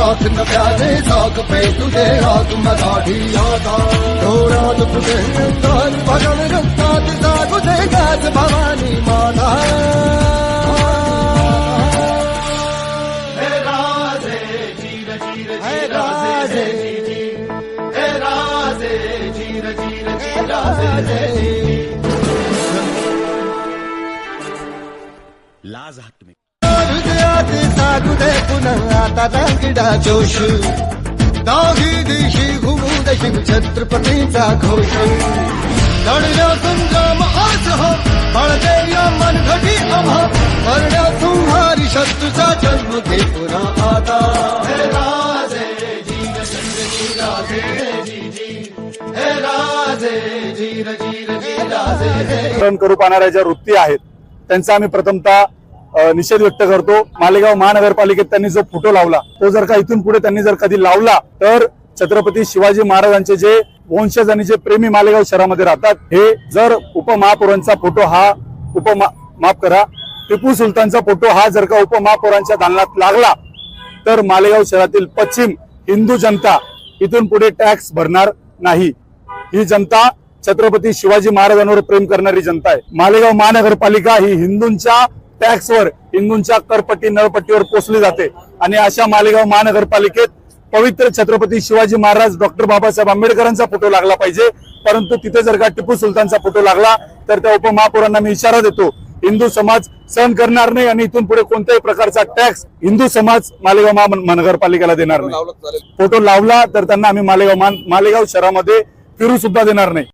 लाख नव्याने साग पे तुझे आग मराठी आता डोळ्यात तुझे अंगात भगल रक्तात सागू दे गाज भवानी माता हे राधे जीर जीर हे राधे हे राधे जीर जीर हे राधे लाज हात तुम्ही हृदयात सागू दे पुन्हा आता दांगडा जोश दाही दिशी घुमू दे शिव छत्रपतीचा घोष लढल्या संग्राम आज हो बळदे या मनघटी आम्हा करण्या तुम्हारी शत्रूचा जन्म घे पुन्हा आता हे राधे जीर जीर राधे जी जी हे राधे जीर जीर राधे करू पाहणाऱ्या ज्या वृत्ती आहेत त्यांचा आम्ही प्रथमतः निषेध व्यक्त करतो। मालेगाव महानगरपालिकेत त्यांनी जो फोटो लावला तो जर का इथून पुढे त्यांनी जर कधी लावला तर छत्रपती शिवाजी महाराजांचे जे वंशज आणि जे प्रेमी मालेगाव शहरामध्ये राहतात हे जर उपमहापौरांचा फोटो हा माफ करा टिपू सुलतानचा फोटो हा जर का उपमहापौरांच्या दालनात लागला तर मालेगाव शहरातील पश्चिम हिंदू जनता इथून पुढे टॅक्स भरणार नाही। ही जनता छत्रपती शिवाजी महाराजांवर प्रेम करणारी जनता आहे। मालेगाव महानगरपालिका ही हिंदूंच्या टॅक्सवर हिंदूंच्या करपट्टी नळपट्टीवर पोचली जाते आणि अशा मालेगाव महानगरपालिकेत पवित्र छत्रपती शिवाजी महाराज डॉक्टर बाबासाहेब आंबेडकरांचा फोटो लागला पाहिजे, परंतु तिथे जर का टिपू सुलतानचा फोटो लागला तर त्या उपमहापौरांना मी इशारा देतो हिंदू समाज सहन करणार नाही आणि इथून पुढे कोणत्याही प्रकारचा टॅक्स हिंदू समाज मालेगाव महानगरपालिकेला देणार नाही। फोटो लावला तर त्यांना आम्ही मालेगाव शहरामध्ये फिरू सुद्धा देणार नाही।